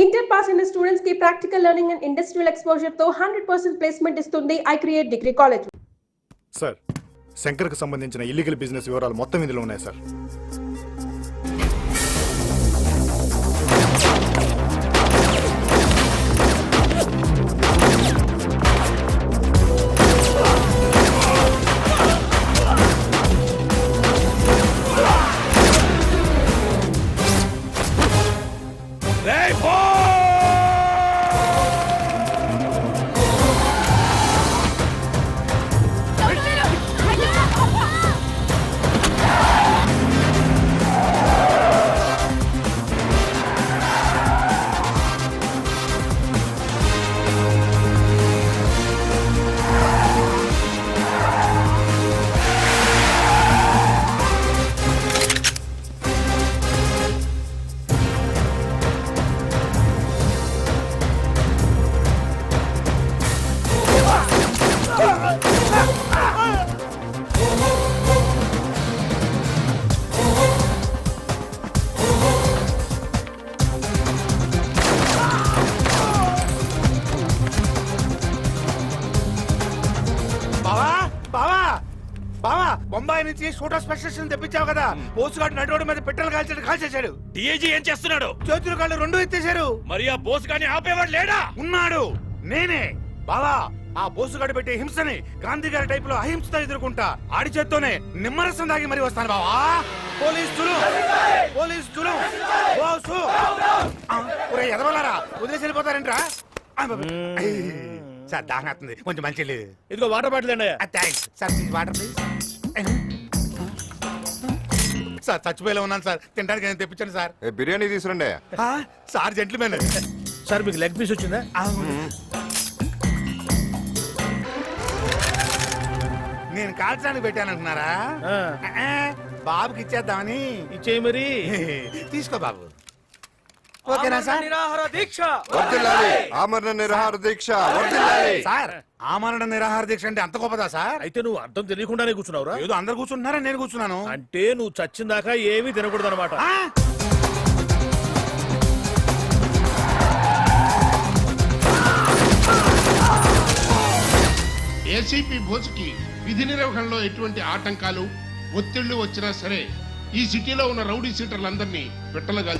Inter pass అయిన students కి practical learning and industrial exposure తో 100% ప్లేస్మెంట్ ఇస్తుంది I create degree college. Sir, శంకర్కి సంబంధించిన ఇల్లీగల్ బిజినెస్ వివరాలు మొత్తం ఇందులో ఉన్నాయి సార్. బొంబాయి నుంచి షూటర్ స్పెషలిస్ట్ తెప్పించావు కదా, పోస్ట్ గార్డు నడి రోడ్డు మీద పెట్రోల్ కాల్చేశాడు. డిఐజీ ఏం చేస్తున్నాడు? చేతులు కాళ్ళు రెండు ఎత్తేశారు. మరి ఆ బోస్ గాని ఆపేవాడు లేడా? ఉన్నాడు, నేనే. బావా, ఆ బోసుగాడు పెట్టే హింసని గాంధీ గారి టైప్ లో అహింసతో ఎదుర్కొంటా. ఆడి చేత్తోనే నిమ్మరసం దాగి మరి వస్తాను బావా. పోలీసులు బోసు ఎదవలారా వదిలేసి వెళ్ళిపోతారంట్రా. సార్ దాహం అవుతుంది, కొంచెం మంచి ఇదిగో వాటర్ బాటిల్ అండి. Thanks sir. Water please. Sir చచ్చిపోయేలా ఉన్నాను సార్, తినడానికి నేను తెప్పించాను సార్. బిర్యానీ తీసుకురండి సార్. జెంట్లమెన్ సార్, మీకు లెగ్ పీస్ వచ్చిందా? నేను కాల్చడానికి పెట్టానంటున్నారా? బాబుకి ఇచ్చేద్దామని. ఇచ్చేయి మరి. తీసుకో బాబు. ఓకేనా సార్? ఆమరణ నిరాహార దీక్ష వర్ధిల్లాలి. సార్, ఆమరణ నిరాహార దీక్ష అంటే అంత గొప్పదా సార్? అయితే నువ్వు అర్థం తెలియకుండానే కూర్చున్నావురా? ఏదో అందరు కూర్చుంటున్నారా, నేను కూర్చున్నాను. అంటే నువ్వు చచ్చిన దాకా ఏమీ తినకూడదు అనమాట. ఏసీపీ బోస్కి విధి నిర్వహణలో ఎటువంటి ఆటంకాలు ఒత్తిళ్లు వచ్చినా సరే ఈ సిటీలో ఉన్న రౌడీ సీటర్లందరినీ పెట్టలుగా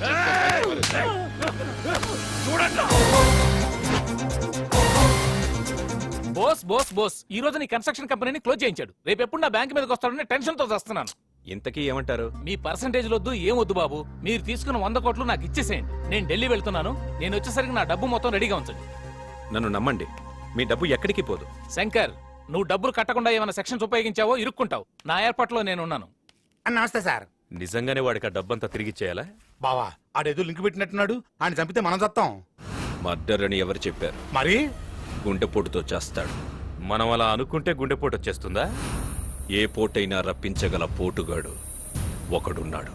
బోస్ బోస్ బోస్ ఈ రోజు నీ కన్స్ట్రక్షన్ కంపెనీని క్లోజ్ చేయించాడు. రేపు ఎప్పుడు నా బ్యాంక్ మీదకి వస్తాడని టెన్షన్ తో వస్తున్నాను. ఇంతకీ ఏమంటారు? మీ పర్సంటేజ్ వద్దు, ఏం వద్దు బాబు. మీరు తీసుకున్న 100 కోట్లు నాకు ఇచ్చేసేయండి. నేను ఢిల్లీ వెళ్తున్నాను. నేను వచ్చేసరికి నా డబ్బు మొత్తం రెడీగా ఉంచండి. నన్ను నమ్మండి, మీ డబ్బు ఎక్కడికి పోదు. శంకర్, నువ్వు డబ్బులు కట్టకుండా ఏమైనా సెక్షన్స్ ఉపయోగించావో ఇరుక్కుంటావు. నా ఏర్పాట్లో నేనున్నాను. నమస్తే సార్. నిజంగానే వాడికి ఆ డబ్బంతా తిరిగిచ్చేయాలా? బావా, ఆడేదో లింక్ పెట్టినట్టున్నాడు. ఆయన చంపితే మనం చస్తాం. మర్డర్ అని ఎవరు చెప్పారు? మరి గుండెపోటుతో చేస్తాడు. మనం అలా అనుకుంటే గుండెపోటు వచ్చేస్తుందా? ఏ పోటైనా రప్పించగల పోటుగాడు ఒకడున్నాడు.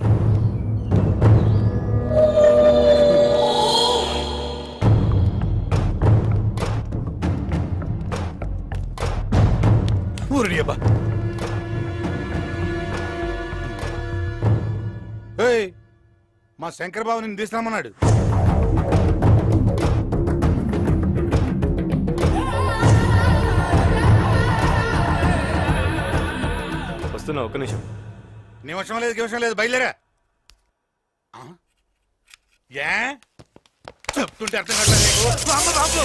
మా శంకర్ బాబు నిన్ను తీసుకురామన్నాడు. వస్తున్నా, ఒక్క నిమిషం. నిమిషం లేదు, బయలుదేరా. ఏ చెప్తుంటే అర్థం కావట్లేదు నీకు? అమ్మ బాబు,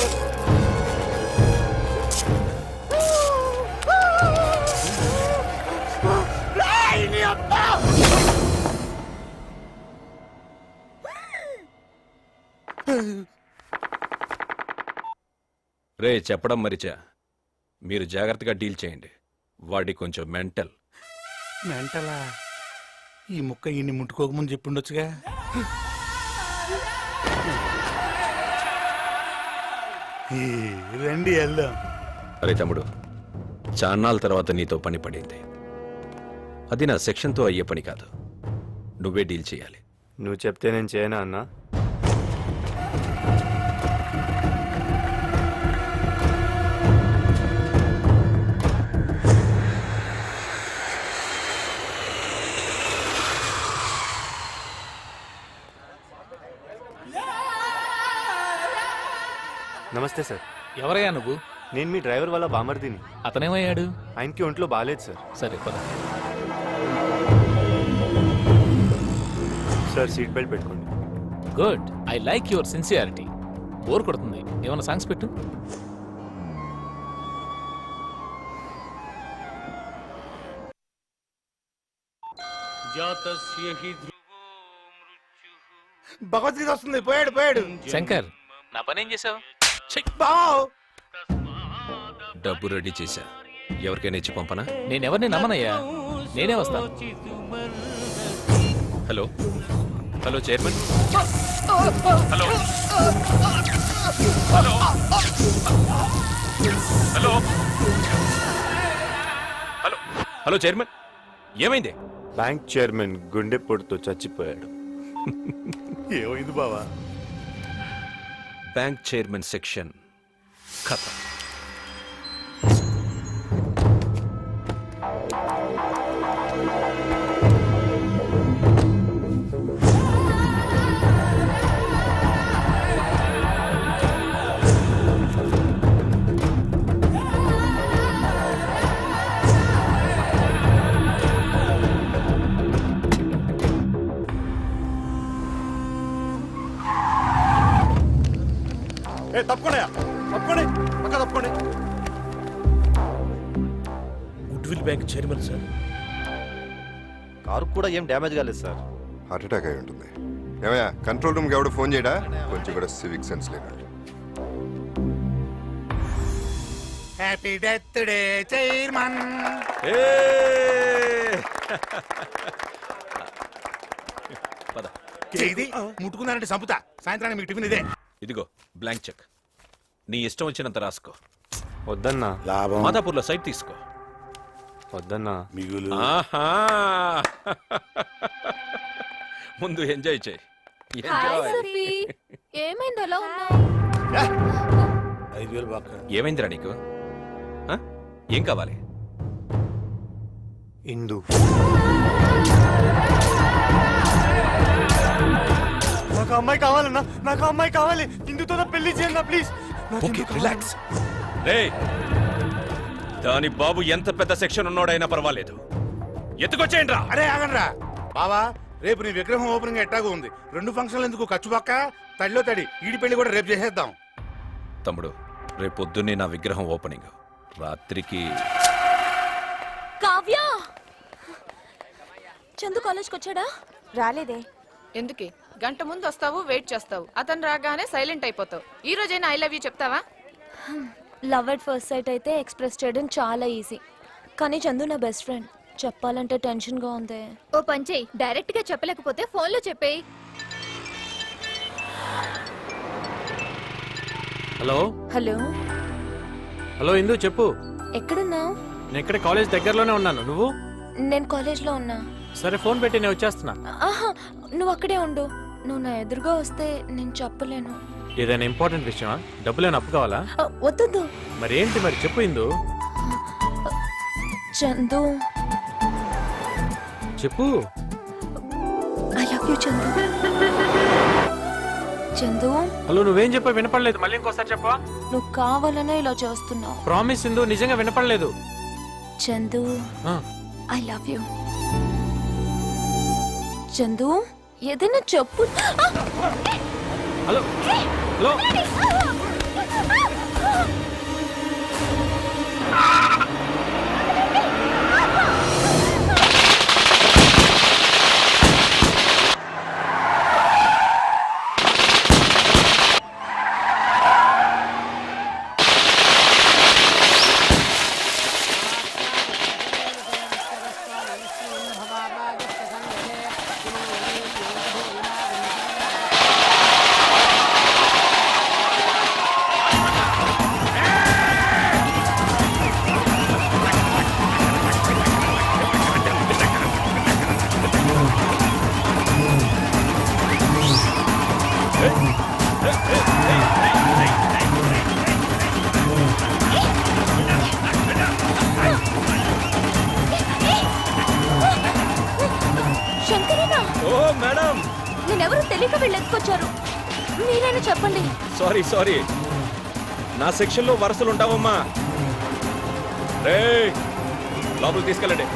రే చెప్పడం మరిచా, మీరు జాగ్రత్తగా డీల్ చేయండి. వాడి కొంచెం మెంటల్. మెంటలా? ఈ ముక్క ఈయన్ని ముట్టుకోకముందు చెప్పుండొచ్చుగా. రండి వెళ్దాం. అరే తమ్ముడు, చాన్నాళ్ళ తర్వాత నీతో పని పడింది. అది నా సెక్షన్తో అయ్యే పని కాదు. నువ్వే డీల్ చేయాలి. నువ్వు చెప్తే నేను చేయనా అన్నా? నమస్తే సార్. ఎవరయ్యా నువ్వు? నేను మీ డ్రైవర్ వాళ్ళ బామర్దిని. అతనేమయ్యాడు? ఆయనకి ఒంట్లో బాగాలేదు సార్. సరే పద. సార్ సీట్ బెల్ట్ పెట్టుకోండి. Good, I like your sincerity. Bore కొడుతుంది, ఏమైనా సాంగ్స్ పెట్టు. భగవద్గీత వస్తుంది. పోయాడు పోయాడు. శంకర్, నా పని ఏం చేసావు? బావ్ డబ్బు రెడీ చేశా. ఎవరికైనా ఇచ్చి పంపనా? నేనెవరిని నమ్మనయ్యా, నేనే వస్తాను. Hello hello chairman. Hello hello hello hello hello chairman, ఏమైంది? బ్యాంక్ చైర్మన్ గుండెపోటుతో చచ్చిపోయాడు. ఏమైంది బావా? బ్యాంక్ చైర్మన్ సెక్షన్ ఖతం. తప్పకుండా తప్పకుండా పక్క తప్పకుండా. Good will bank chairman sir. Car కూడా ఏం డ్యామేజ్ కాలేదు సార్. హార్ట్ అటాక్ అయి ఉంటుంది. ఏమయ్యా కంట్రోల్ రూమ్కి ఎవడు ఫోన్ చేయడా? కొంచెం కూడా సివిక్ సెన్స్ లేనాడు. Happy death day chairman. పద. చేయి ముట్టుకున్నారంటే సంపుతా. సాయంత్రానికి మీకు టిఫిన్ ఇదే. ఇదిగో బ్లాంక్ చెక్. నీ ఇష్టం వచ్చినంత రాసుకో. వద్దన్నా. మాదాపూర్లో సైట్ తీసుకో. వద్దన్నా. ఆహా. ముందు ఎంజాయ్ చేయి. ఏమైంది అలా ఏమైందిరా నీకు? ఆ? ఏం కావాలి? ఇందు. నాకు అమ్మాయి కావాలన్నా, నాకు అమ్మాయి కావాలి. ఇందుతో పెళ్లి చేయండి ప్లీజ్. Okay relax. రే, దాని బాబు ఎంత పెద్ద సెక్షన్ ఉన్నాడైనా పర్వాలేదు, ఎత్తుకొచ్చేయండి రా. అరే ఆగండ్రా బావా, రేపు నీ విగ్రహం ఓపెనింగ్ ఎట్టాగో ఉంది. 2 ఫంక్షన్లు ఎందుకు ఖర్చు పక్క? తడిలో తడి ఈడి పెళ్లి కూడా రేపు చేసేద్దాం. తమ్ముడు, రేపు పొద్దున్నే నా విగ్రహం ఓపెనింగ్. రాత్రికి కావ్య, చందు కాలేజ్కి వచ్చాడా? రాలేదే. ఎందుకే? గంట ముందు వస్తావు, వెయిట్ చేస్తావు, అతను రాగానే సైలెంట్ అయిపోతావు. ఈ రోజైనా ఐ లవ్ యూ చెప్తావా? లవ్ ఎట్ ఫస్ట్ సైట్ అయితే ఎక్స్ప్రెస్ చేయడం చాలా ఈజీ, కానీ చందు నా బెస్ట్ ఫ్రెండ్. చెప్పాలంటే టెన్షన్ గా ఉంది. ఓ పంచేయి, డైరెక్ట్ గా చెప్పలేకపోతే ఫోన్ లో చెప్పేయి. హలో హలో హలో ఇందు చెప్పు. ఎక్కడున్నావు? నేను ఇక్కడ కాలేజ్ దగ్గరలోనే ఉన్నాను. నువ్వు? నేను కాలేజ్లో ఉన్నా. సరే ఫోన్ పెట్టి నేను వచ్చేస్తున్నా. ఆహా, నువ్వు అక్కడే ఉండు. నువ్వు నా ఎదురుగా వస్తే నేను చెప్పలేను. ఏదైనా ఇంపార్టెంట్ విషయమా? డబ్బులేనా అప్పు కావాలా? వద్దు. మరి ఏంటి మరి చెప్పు ఇందు. చందు, చెప్పు. I love you Chandu. Chandu, hello నువ్వేం చెప్పా వినపడలేదు, మళ్ళీ ఇంకోసారి చెప్పా. నువ్వు కావాలనే ఇలా చేస్తున్నావు. ప్రామిస్ ఇందు, నిజంగా వినపడలేదు. చందు, ఆ, ఐ లవ్ యూ. చందు, ఏదైనా చెప్పు. హలో హలో శంకరేనా? ఓ మేడం, నేనెవరో తెలియక వీళ్ళు ఎత్తుకొచ్చారు. మీరైనా చెప్పండి. సారీ నా సెక్షన్లో వరుసలు ఉంటావమ్మా. రే లోపల తీసుకెళ్ళండి.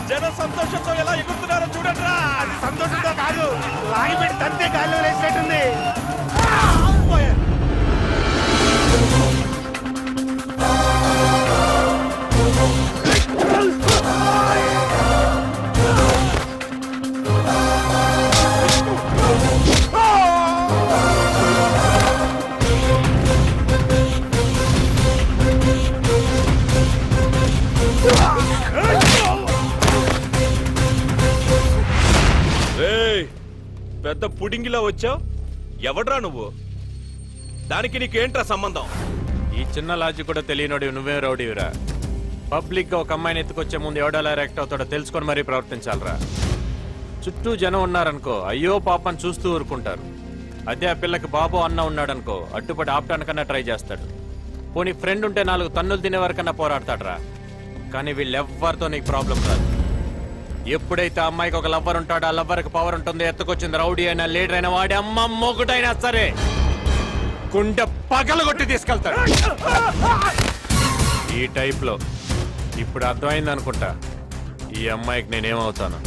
జన సంతోషంతో ఎలా ఎగురుతున్నారో చూడట్రా. అది సంతోషంతో కాదు, లాగి పెట్టి తంతే గాల్లో వేసినట్టుంది. పెద్ద పుడింగిలా వచ్చావు. ఎవడ్రా నువ్వు? దానికి నీకేంట్రా సంబంధం? ఈ చిన్న లాజిక్ కూడా తెలియనోడి నువ్వే రౌడీవిరా. పబ్లిక్ గా ఒక అమ్మాయిని ఎత్తుకొచ్చే ముందు ఎవడలా రియాక్ట్ అవుతాడో తెలుసుకొని మరీ ప్రవర్తించాలరా. చుట్టూ జనం ఉన్నారనుకో, అయ్యో పాపని చూస్తూ ఊరుకుంటారు. అదే ఆ పిల్లకి బాబు అన్న ఉన్నాడనుకో, అడ్డుపడి ఆపటానికన్నా ట్రై చేస్తాడు. పోనీ ఫ్రెండ్ ఉంటే 4 తన్నులు తినే వరకన్నా పోరాడతాడరా. కానీ వీళ్ళెవ్వరితో నీకు ప్రాబ్లం రాదు. ఎప్పుడైతే అమ్మాయికి ఒక లవ్వర్ ఉంటాడో, ఆ లవ్వర్కి పవర్ ఉంటుంది. ఎత్తుకొచ్చింది రౌడీ అయినా, లీడర్ అయినా, వాడి అమ్మ మొగుడైనా సరే గుండె పగలగొట్టి తీసుకెళ్తాడు. ఈ టైప్లో ఇప్పుడు అర్థమైంది అనుకుంటా ఈ అమ్మాయికి నేనేమవుతాను.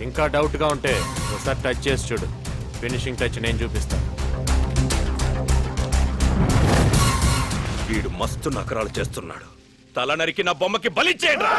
ఇంకా డౌట్గా ఉంటే ఒకసారి టచ్ చేసి చూడు. ఫినిషింగ్ టచ్ నేను చూపిస్తాను. వీడు మస్తు నకరాలు చేస్తున్నాడు. తల నరికి నా బొమ్మకి బలిచ్చేయండి.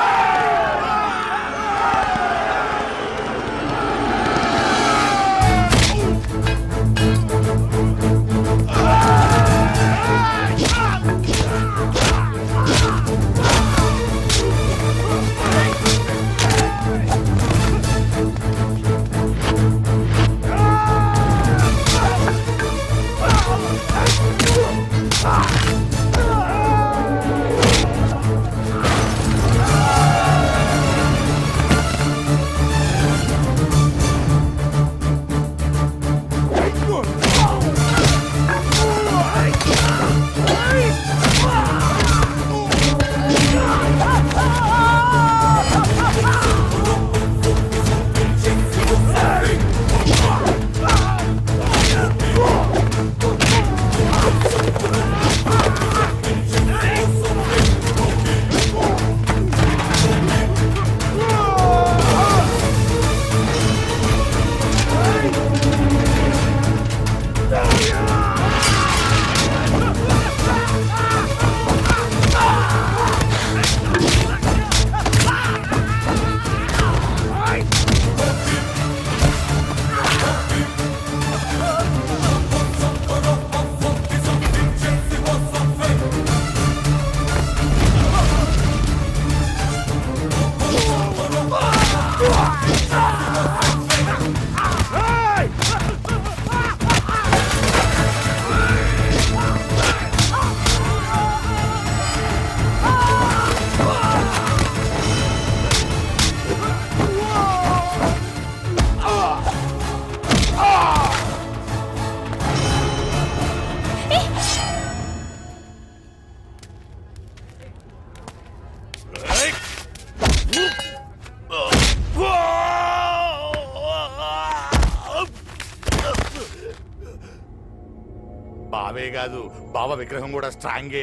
బావే కాదు, బావ విగ్రహం కూడా స్ట్రాంగే.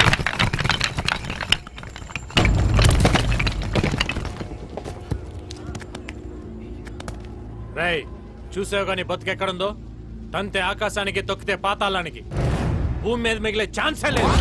రేయ్, చూసావు కానీ బతుకెక్కడుందో? తంతే ఆకాశానికి, తొక్కితే పాతాళానికి. భూమి మీద మిగిలే ఛాన్సే లేదు.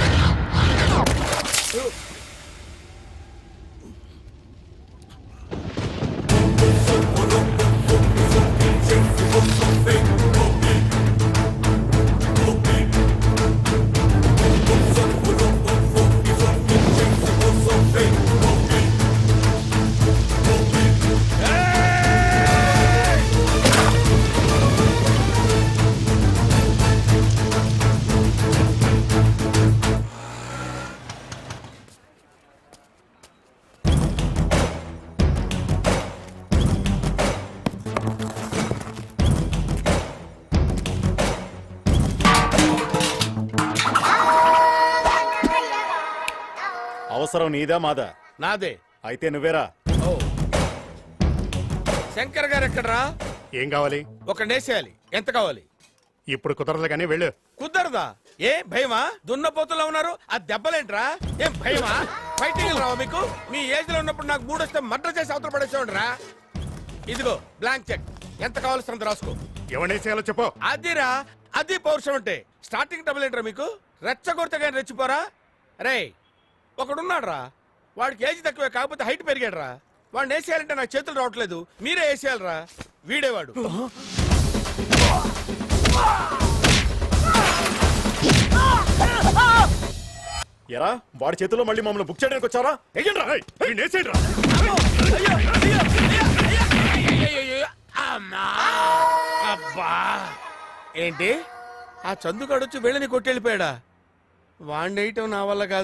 అవసరం నీదా మాదా? నాదే. అయితే నువ్వేరా. శంకర్ గారు ఎక్కడరా? ఏం కావాలి? ఒక నేసేయాలి. ఎంత కావాలి? ఇప్పుడు కుదరదు కానీ వెళ్ళు. కుదరదా? ఏ భయమా? దున్నపోతుల్లో ఉన్నారు, ఆ దెబ్బలేంట్రా? ఏం భయమా? ఫైటింగ్ రావా మీకు? మీ ఏజ్ లో ఉన్నప్పుడు నాకు మూడొస్తే మర్డర్ చేసి అవతల పడేసేవాడ్రా. ఇదిగో బ్లాంక్ చెక్, ఎంత కావాల్సినంత రాసుకో. ఎవడేసేయాలో చెప్పు. అదిరా, అది పౌరుషం అంటే. స్టార్టింగ్ డబ్బులు ఏంట్రా మీకు? రెచ్చగొడితే కానీ రెచ్చిపోరా? రే, ఒకడున్నాడు రా, వాడికి ఏజ్ తక్కువే కాకపోతే హైట్ పెరిగాడు రా. వాడిని వేసేయాలంటే నాకు చేతులు రావట్లేదు, మీరే వేసేయాలరా. వీడేవాడు. ఎరా, వాడి చేతిలో మళ్ళీ మమ్మల్ని బుక్ చేయడానికి వచ్చారా? అబ్బా, ఏంటి ఆ చందుగాడు వచ్చి వెళ్ళని కొట్టెళ్ళిపోయాడా? వాడిని వేయటం నా వల్ల కాదు.